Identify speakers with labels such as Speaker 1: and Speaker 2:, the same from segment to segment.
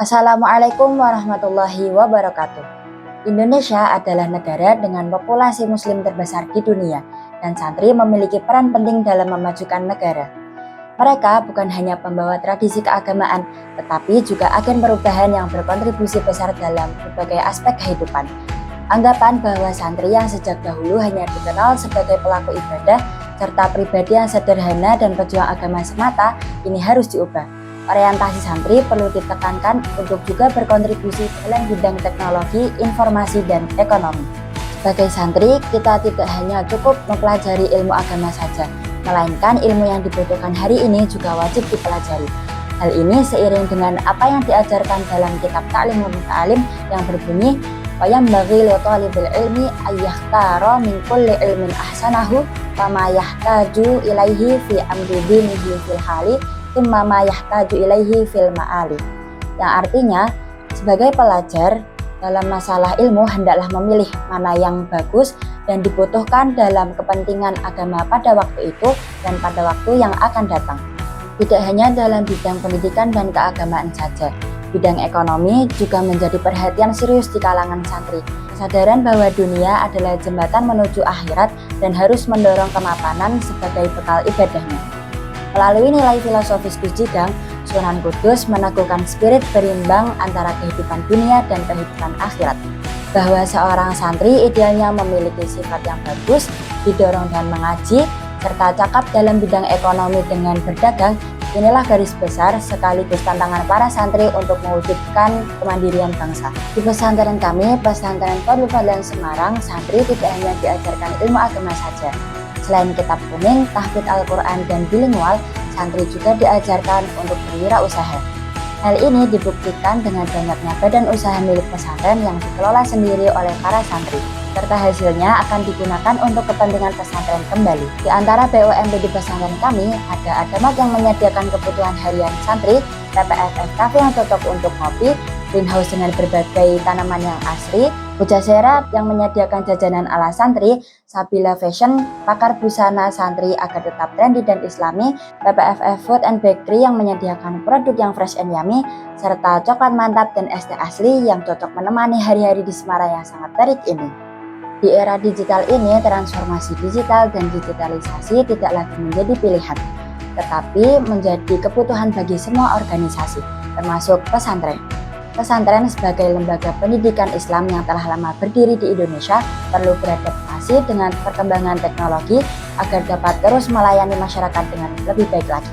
Speaker 1: Assalamualaikum warahmatullahi wabarakatuh. Indonesia adalah negara dengan populasi muslim terbesar di dunia dan santri memiliki peran penting dalam memajukan negara. Mereka bukan hanya pembawa tradisi keagamaan, tetapi juga agen perubahan yang berkontribusi besar dalam berbagai aspek kehidupan. Anggapan bahwa santri yang sejak dahulu hanya dikenal sebagai pelaku ibadah serta pribadi yang sederhana dan pejuang agama semata, ini harus diubah. Orientasi santri perlu ditekankan untuk juga berkontribusi dalam bidang teknologi, informasi, dan ekonomi. Sebagai santri, kita tidak hanya cukup mempelajari ilmu agama saja, melainkan ilmu yang dibutuhkan hari ini juga wajib dipelajari. Hal ini seiring dengan apa yang diajarkan dalam kitab Ta'limul Muta'alim yang berbunyi, وَيَنْبَغِي لِطَالِبِ الْعِلْمِ أَنْ يَخْتَارَ مِنْ كُلِّ عِلْمٍ أَحْسَنَهُ وَمَا يَحْتَاجُ إِلَيْهِ فِي أَمْرِ دِينِهِ فِي الْحَالِ ثُمَّ مَا يَحْتَاجُ إِلَيْهِ فِي الْمَآلِ. Yang artinya, sebagai pelajar dalam masalah ilmu hendaklah memilih mana yang bagus dan dibutuhkan dalam kepentingan agama pada waktu itu dan pada waktu yang akan datang. Tidak hanya dalam bidang pendidikan dan keagamaan saja, bidang ekonomi juga menjadi perhatian serius di kalangan santri. Kesadaran bahwa dunia adalah jembatan menuju akhirat dan harus mendorong kemapanan sebagai bekal ibadahnya. Melalui nilai filosofis Gusjidang, Sunan Kudus meneguhkan spirit berimbang antara kehidupan dunia dan kehidupan akhirat. Bahwa seorang santri idealnya memiliki sifat yang bagus, didorong dan mengaji, serta cakap dalam bidang ekonomi dengan berdagang. Inilah garis besar sekaligus tantangan para santri untuk mewujudkan kemandirian bangsa. Di pesantren kami, Pesantren Fadlul Fadlan Semarang, santri tidak hanya diajarkan ilmu agama saja. Selain kitab kuning, tahfidz Al-Quran, dan bilingual, santri juga diajarkan untuk berwirausaha. Hal ini dibuktikan dengan banyaknya badan usaha milik pesantren yang dikelola sendiri oleh para santri, serta hasilnya akan digunakan untuk kepentingan pesantren kembali. Di antara BUMD di pesantren kami, ada Adamat yang menyediakan kebutuhan harian santri, PPFF Cafe yang cocok untuk ngopi, greenhouse dengan berbagai tanaman yang asri, Pujasera yang menyediakan jajanan ala santri, Sabila Fashion, pakar busana santri agar tetap trendy dan islami, PPFF Food and Bakery yang menyediakan produk yang fresh and yummy, serta coklat mantap dan es teh asli yang cocok menemani hari-hari di Semarang yang sangat terik ini. Di era digital ini, transformasi digital dan digitalisasi tidak lagi menjadi pilihan, tetapi menjadi kebutuhan bagi semua organisasi, termasuk pesantren. Pesantren sebagai lembaga pendidikan Islam yang telah lama berdiri di Indonesia perlu beradaptasi dengan perkembangan teknologi agar dapat terus melayani masyarakat dengan lebih baik lagi.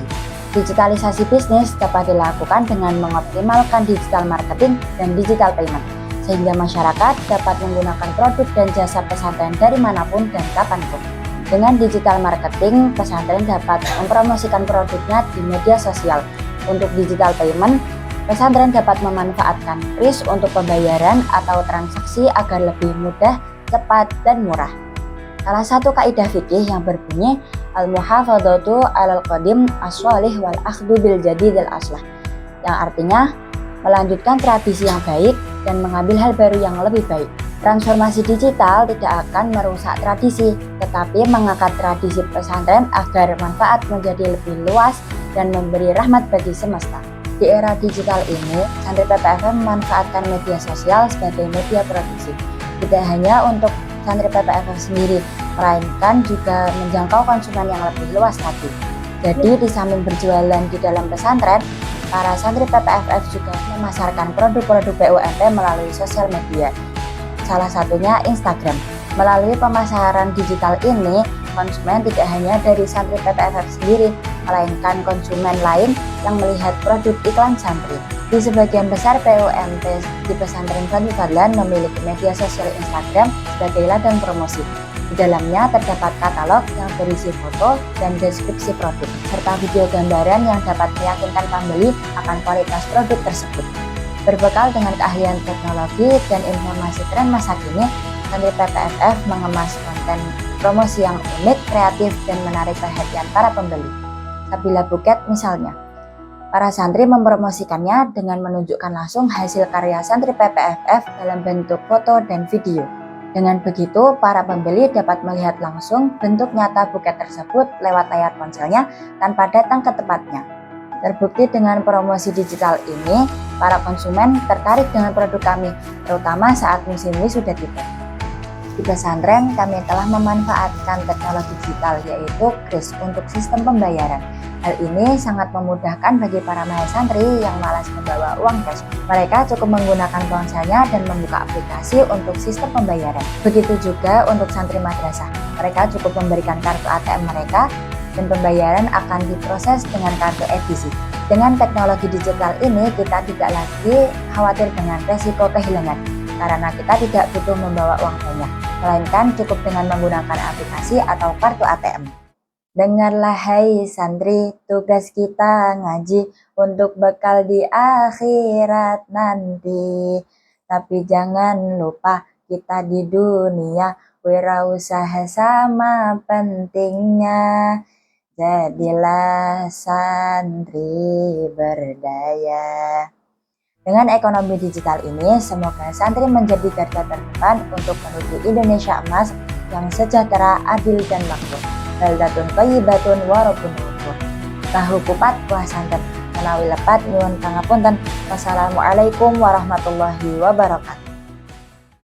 Speaker 1: Digitalisasi bisnis dapat dilakukan dengan mengoptimalkan digital marketing dan digital payment, sehingga masyarakat dapat menggunakan produk dan jasa pesantren dari manapun dan kapanpun. Dengan digital marketing, pesantren dapat mempromosikan produknya di media sosial. Untuk digital payment, pesantren dapat memanfaatkan kris untuk pembayaran atau transaksi agar lebih mudah, cepat, dan murah. Salah satu kaidah fikih yang berbunyi al-muhafadzatu 'alal qadim as-shalih wal akhdhu bil jadidil aslah, yang artinya melanjutkan tradisi yang baik dan mengambil hal baru yang lebih baik. Transformasi digital tidak akan merusak tradisi, tetapi mengangkat tradisi pesantren agar manfaat menjadi lebih luas dan memberi rahmat bagi semesta. Di era digital ini, santri PPFM memanfaatkan media sosial sebagai media produksi. Tidak hanya untuk santri PPFM sendiri, melainkan juga menjangkau konsumen yang lebih luas lagi. Jadi di samping berjualan di dalam pesantren, para santri PPFF juga memasarkan produk-produk BUMD melalui sosial media. Salah satunya Instagram. Melalui pemasaran digital ini, konsumen tidak hanya dari santri PPFF sendiri, melainkan konsumen lain yang melihat produk iklan santri. Di sebagian besar BUMD di pesantren Fadlul Fadlan memiliki media sosial Instagram sebagai ladang promosi. Di dalamnya terdapat katalog yang berisi foto dan deskripsi produk, serta video gambaran yang dapat meyakinkan pembeli akan kualitas produk tersebut. Berbekal dengan keahlian teknologi dan informasi tren masa kini, santri PPFF mengemas konten promosi yang unik, kreatif, dan menarik perhatian para pembeli. Sabila Buket misalnya, para santri mempromosikannya dengan menunjukkan langsung hasil karya santri PPFF dalam bentuk foto dan video. Dengan begitu, para pembeli dapat melihat langsung bentuk nyata buket tersebut lewat layar ponselnya tanpa datang ke tempatnya. Terbukti dengan promosi digital ini, para konsumen tertarik dengan produk kami, terutama saat musim wisuda tiba. Di pesantren, kami telah memanfaatkan teknologi digital yaitu kris untuk sistem pembayaran. Hal ini sangat memudahkan bagi para mahasantri yang malas membawa uang cash. Mereka cukup menggunakan ponselnya dan membuka aplikasi untuk sistem pembayaran. Begitu juga untuk santri madrasah. Mereka cukup memberikan kartu ATM mereka dan pembayaran akan diproses dengan kartu edisi. Dengan teknologi digital ini, kita tidak lagi khawatir dengan resiko kehilangan, karena kita tidak butuh membawa uang banyak, melainkan cukup dengan menggunakan aplikasi atau kartu ATM. Dengarlah hai santri, tugas kita ngaji untuk bekal di akhirat nanti. Tapi jangan lupa kita di dunia wirausaha sama pentingnya. Jadilah santri berdaya. Dengan ekonomi digital ini, semoga santri menjadi garda terdepan untuk menuju Indonesia emas yang sejahtera, adil, dan makmur. Baldatun thayyibatun warabun ghafur. Tahu kupat kuah santen, menawi lepat nyuwun pangapunten. Wassalamualaikum warahmatullahi wabarakatuh.